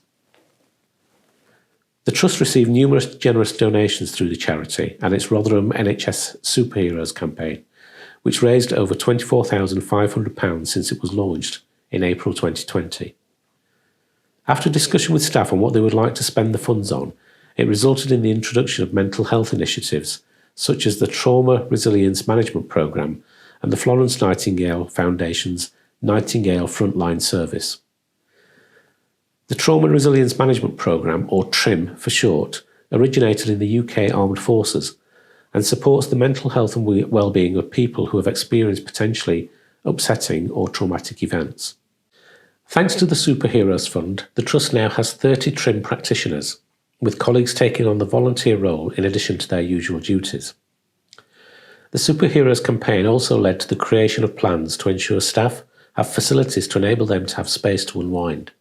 M: The Trust received numerous generous donations through the charity and its Rotherham NHS Superheroes campaign, which raised over £24,500 since it was launched in April 2020. After discussion with staff on what they would like to spend the funds on, it resulted in the introduction of mental health initiatives, such as the Trauma Resilience Management Programme and the Florence Nightingale Foundation's Nightingale Frontline Service. The Trauma and Resilience Management Programme, or TRIM for short, originated in the UK Armed Forces and supports the mental health and well-being of people who have experienced potentially upsetting or traumatic events. Thanks to the Superheroes Fund, the Trust now has 30 TRIM practitioners, with colleagues taking on the volunteer role in addition to their usual duties. The Superheroes campaign also led to the creation of plans to ensure staff have facilities to enable them to have space to unwind.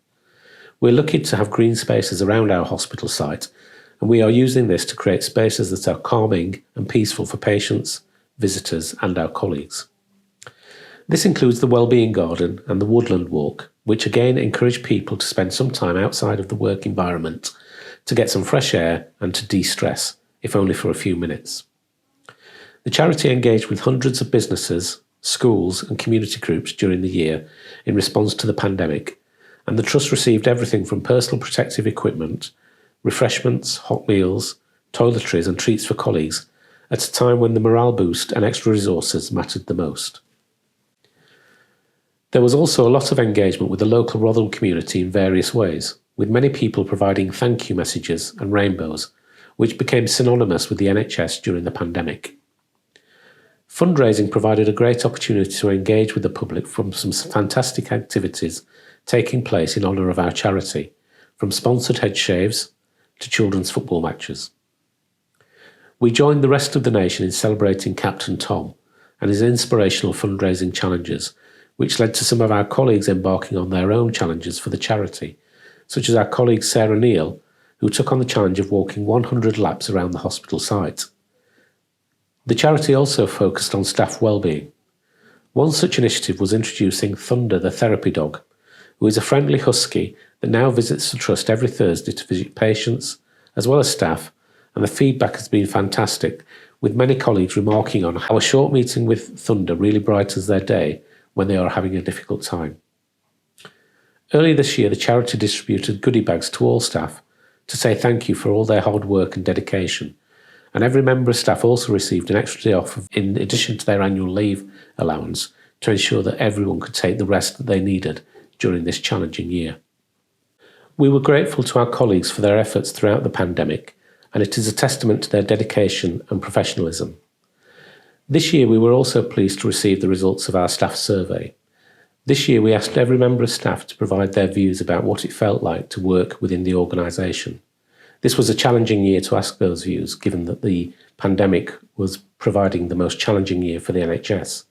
M: We're lucky to have green spaces around our hospital site, and we are using this to create spaces that are calming and peaceful for patients, visitors and our colleagues. This includes the Wellbeing Garden and the Woodland Walk, which again encourage people to spend some time outside of the work environment to get some fresh air and to de-stress, if only for a few minutes. The charity engaged with hundreds of businesses, schools and community groups during the year in response to the pandemic, and the Trust received everything from personal protective equipment, refreshments, hot meals, toiletries and treats for colleagues at a time when the morale boost and extra resources mattered the most. There was also a lot of engagement with the local Rotherham community in various ways, with many people providing thank you messages and rainbows, which became synonymous with the NHS during the pandemic. Fundraising provided a great opportunity to engage with the public from some fantastic activities taking place in honour of our charity, from sponsored head shaves to children's football matches. We joined the rest of the nation in celebrating Captain Tom and his inspirational fundraising challenges, which led to some of our colleagues embarking on their own challenges for the charity, such as our colleague Sarah Neal, who took on the challenge of walking 100 laps around the hospital site. The charity also focused on staff wellbeing. One such initiative was introducing Thunder the therapy dog, who is a friendly husky that now visits the Trust every Thursday to visit patients as well as staff, and the feedback has been fantastic, with many colleagues remarking on how a short meeting with Thunder really brightens their day when they are having a difficult time. Earlier this year, the charity distributed goodie bags to all staff to say thank you for all their hard work and dedication, and every member of staff also received an extra day off in addition to their annual leave allowance to ensure that everyone could take the rest that they needed during this challenging year. We were grateful to our colleagues for their efforts throughout the pandemic, and it is a testament to their dedication and professionalism. This year we were also pleased to receive the results of our staff survey. This year we asked every member of staff to provide their views about what it felt like to work within the organisation. This was a challenging year to ask those views, given that the pandemic was providing the most challenging year for the NHS.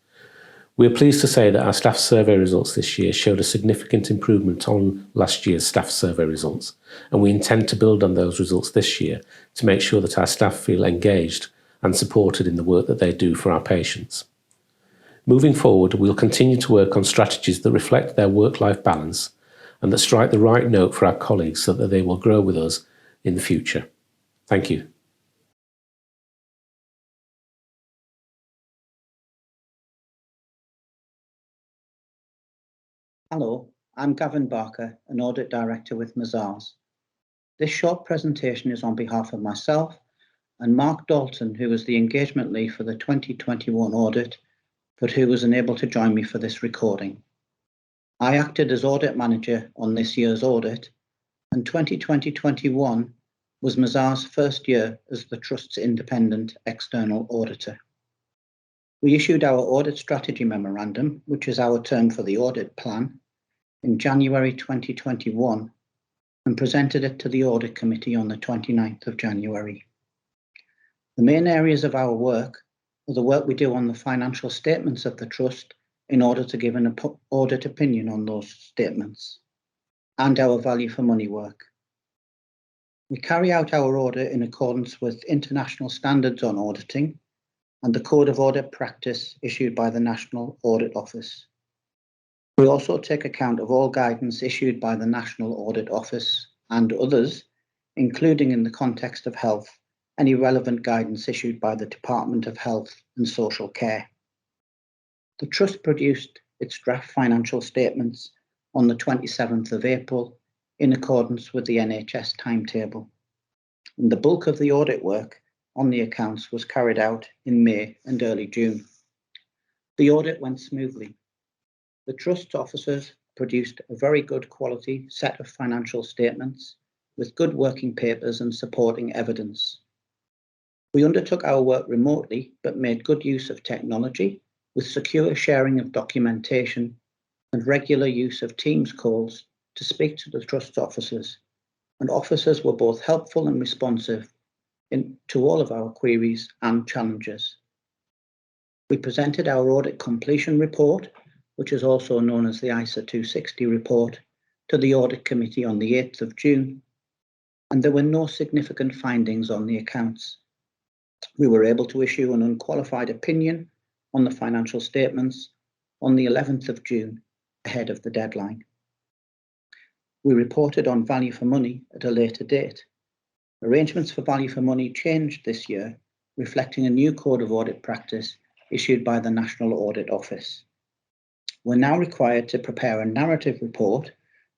M: We are pleased to say that our staff survey results this year showed a significant improvement on last year's staff survey results, and we intend to build on those results this year to make sure that our staff feel engaged and supported in the work that they do for our patients. Moving forward, we'll continue to work on strategies that reflect their work-life balance and that strike the right note for our colleagues so that they will grow with us in the future. Thank you.
R: Hello, I'm Gavin Barker, an Audit Director with Mazars. This short presentation is on behalf of myself and Mark Dalton, who was the engagement lead for the 2021 audit, but who was unable to join me for this recording. I acted as audit manager on this year's audit, and 2020-21 was Mazars' first year as the Trust's independent external auditor. We issued our audit strategy memorandum, which is our term for the audit plan, in January 2021 and presented it to the audit committee on the 29th of January. The main areas of our work are the work we do on the financial statements of the Trust in order to give an audit opinion on those statements, and our value for money work. We carry out our audit in accordance with international standards on auditing and the Code of Audit Practice issued by the National Audit Office. We also take account of all guidance issued by the National Audit Office and others, including in the context of health, any relevant guidance issued by the Department of Health and Social Care. The Trust produced its draft financial statements on the 27th of April in accordance with the NHS timetable. And the bulk of the audit work on the accounts was carried out in May and early June. The audit went smoothly. The Trust's officers produced a very good quality set of financial statements with good working papers and supporting evidence. We undertook our work remotely but made good use of technology with secure sharing of documentation and regular use of Teams calls to speak to the Trust's officers, and officers were both helpful and responsive to all of our queries and challenges. We presented our audit completion report, which is also known as the ISA 260 report, to the Audit Committee on the 8th of June, and there were no significant findings on the accounts. We were able to issue an unqualified opinion on the financial statements on the 11th of June, ahead of the deadline. We reported on value for money at a later date. Arrangements for value for money changed this year, reflecting a new code of audit practice issued by the National Audit Office. We're now required to prepare a narrative report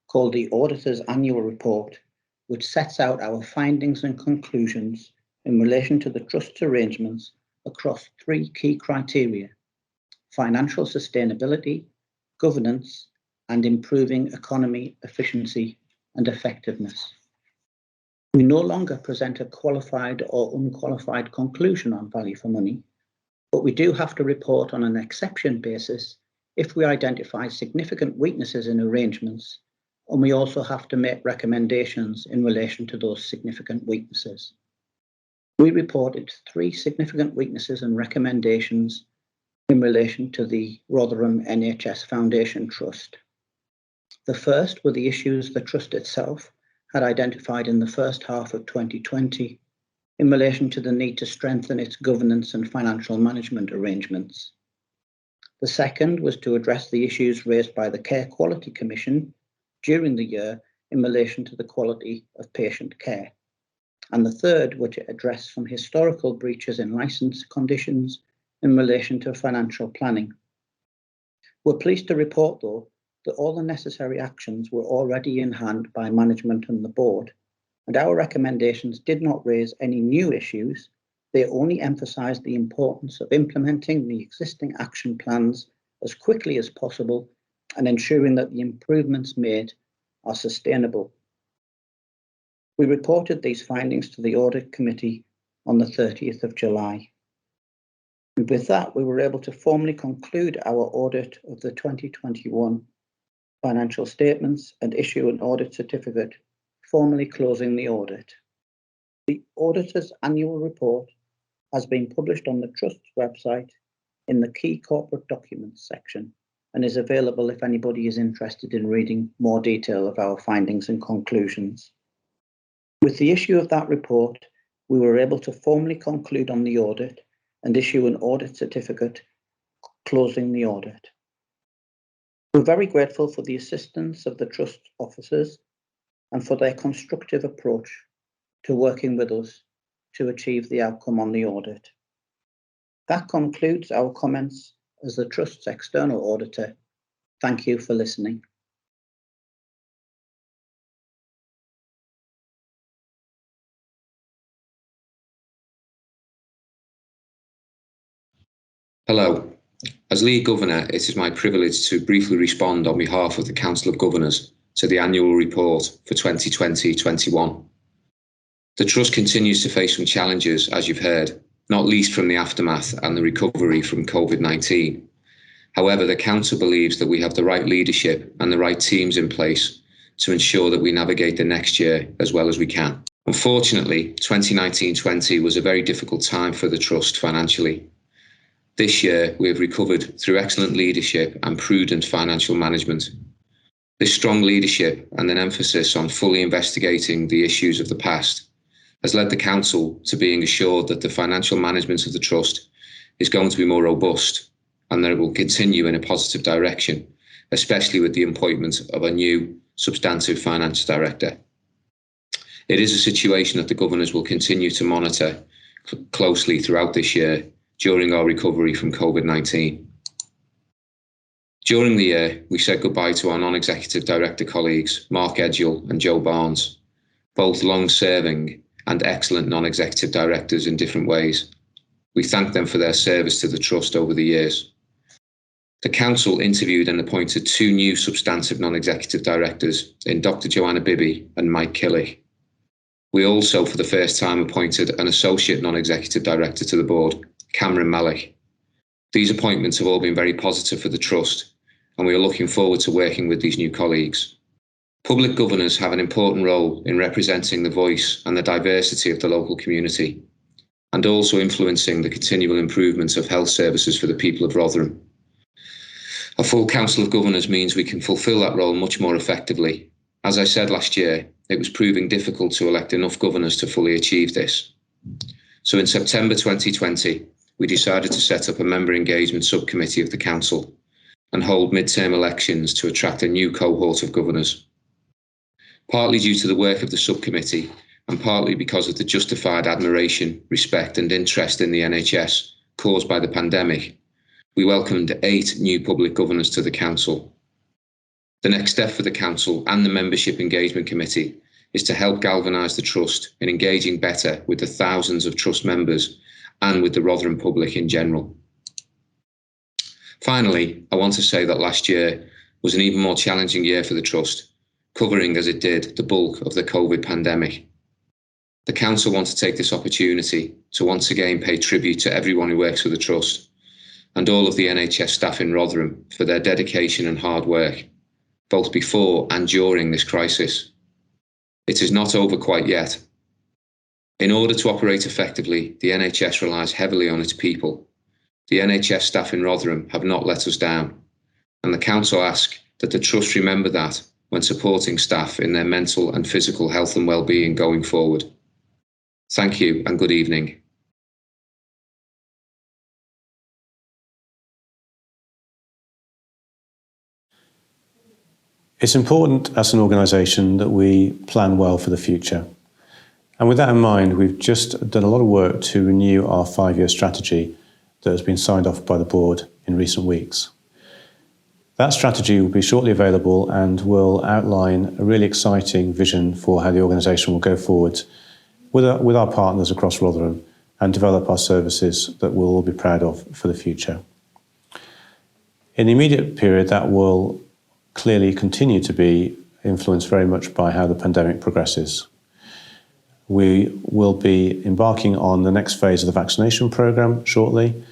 R: called the Auditor's Annual Report, which sets out our findings and conclusions in relation to the Trust's arrangements across 3 key criteria: financial sustainability, governance, and improving economy, efficiency, and effectiveness. We no longer present a qualified or unqualified conclusion on value for money, but we do have to report on an exception basis if we identify significant weaknesses in arrangements, and we also have to make recommendations in relation to those significant weaknesses. We reported 3 significant weaknesses and recommendations in relation to the Rotherham NHS Foundation Trust. The first were the issues the Trust itself had identified in the first half of 2020 in relation to the need to strengthen its governance and financial management arrangements. The second was to address the issues raised by the Care Quality Commission during the year in relation to the quality of patient care. And the third were to address some historical breaches in licence conditions in relation to financial planning. We're pleased to report, though, that all the necessary actions were already in hand by management and the board, and our recommendations did not raise any new issues. They only emphasised the importance of implementing the existing action plans as quickly as possible and ensuring that the improvements made are sustainable. We reported these findings to the Audit Committee on the 30th of July. And with that, we were able to formally conclude our audit of the 2021 financial statements and issue an audit certificate, formally closing the audit. The Auditor's Annual Report has been published on the Trust's website in the Key Corporate Documents section and is available if anybody is interested in reading more detail of our findings and conclusions. With the issue of that report, we were able to formally conclude on the audit and issue an audit certificate closing the audit. We're very grateful for the assistance of the Trust officers and for their constructive approach to working with us to achieve the outcome on the audit. That concludes our comments as the Trust's external auditor. Thank you for listening.
S: Hello. As Lead Governor, it is my privilege to briefly respond on behalf of the Council of Governors to the annual report for 2020-21. The Trust continues to face some challenges, as you've heard, not least from the aftermath and the recovery from COVID-19. However, the Council believes that we have the right leadership and the right teams in place to ensure that we navigate the next year as well as we can. Unfortunately, 2019-20 was a very difficult time for the Trust financially. This year, we have recovered through excellent leadership and prudent financial management. This strong leadership and an emphasis on fully investigating the issues of the past has led the Council to being assured that the financial management of the Trust is going to be more robust and that it will continue in a positive direction, especially with the appointment of a new substantive finance director. It is a situation that the Governors will continue to monitor closely throughout this year during our recovery from COVID-19. During the year, we said goodbye to our non-executive director colleagues, Mark Edgell and Joe Barnes, both long-serving and excellent non-executive directors in different ways. We thank them for their service to the Trust over the years. The Council interviewed and appointed 2 new substantive non-executive directors in Dr. Joanna Bibby and Mike Killick. We also, for the first time, appointed an associate non-executive director to the board, Cameron Malik. These appointments have all been very positive for the Trust, and we are looking forward to working with these new colleagues. Public governors have an important role in representing the voice and the diversity of the local community, and also influencing the continual improvement of health services for the people of Rotherham. A full Council of Governors means we can fulfil that role much more effectively. As I said last year, it was proving difficult to elect enough governors to fully achieve this. So in September 2020, we decided to set up a member engagement subcommittee of the Council and hold mid-term elections to attract a new cohort of governors. Partly due to the work of the subcommittee and partly because of the justified admiration, respect and interest in the NHS caused by the pandemic, we welcomed 8 new public governors to the Council. The next step for the Council and the Membership Engagement Committee is to help galvanise the Trust in engaging better with the thousands of Trust members and with the Rotherham public in general. Finally, I want to say that last year was an even more challenging year for the Trust, covering as it did the bulk of the COVID pandemic. The Council want to take this opportunity to once again pay tribute to everyone who works for the Trust and all of the NHS staff in Rotherham for their dedication and hard work, both before and during this crisis. It is not over quite yet. In order to operate effectively, the NHS relies heavily on its people. The NHS staff in Rotherham have not let us down, and the Council ask that the Trust remember that when supporting staff in their mental and physical health and well-being going forward. Thank you and good evening.
B: It's important as an organisation that we plan well for the future. And with that in mind, we've just done a lot of work to renew our 5-year strategy that has been signed off by the board in recent weeks. That strategy will be shortly available and will outline a really exciting vision for how the organisation will go forward with our partners across Rotherham and develop our services that we'll all be proud of for the future. In the immediate period, that will clearly continue to be influenced very much by how the pandemic progresses. We will be embarking on the next phase of the vaccination programme shortly.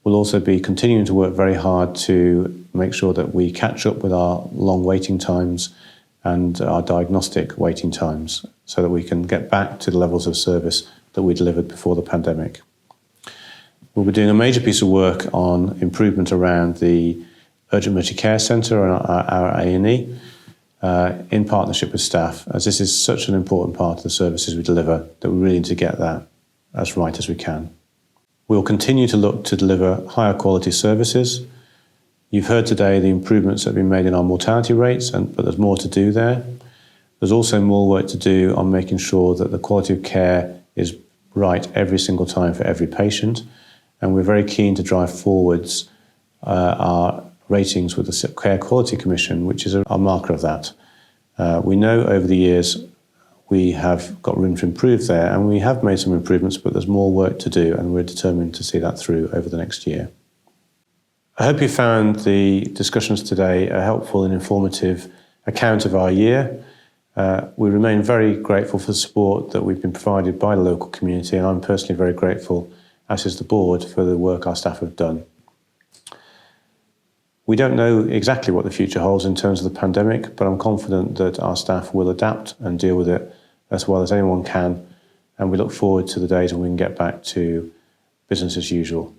B: We'll also be continuing to work very hard to make sure that we catch up with our long waiting times and our diagnostic waiting times so that we can get back to the levels of service that we delivered before the pandemic. We'll be doing a major piece of work on improvement around the Urgent Emergency Care Centre and our A&E in partnership with staff, as this is such an important part of the services we deliver that we really need to get that as right as we can. We'll continue to look to deliver higher quality services. You've heard today the improvements that have been made in our mortality rates, but there's more to do there. There's also more work to do on making sure that the quality of care is right every single time for every patient, and we're very keen to drive forwards our ratings with the Care Quality Commission, which is a marker of that. We know over the years we have got room to improve there, and we have made some improvements, but there's more work to do, and we're determined to see that through over the next year. I hope you found the discussions today a helpful and informative account of our year. We remain very grateful for the support that we've been provided by the local community, and I'm personally very grateful, as is the board, for the work our staff have done. We don't know exactly what the future holds in terms of the pandemic, but I'm confident that our staff will adapt and deal with it as well as anyone can, and we look forward to the days when we can get back to business as usual.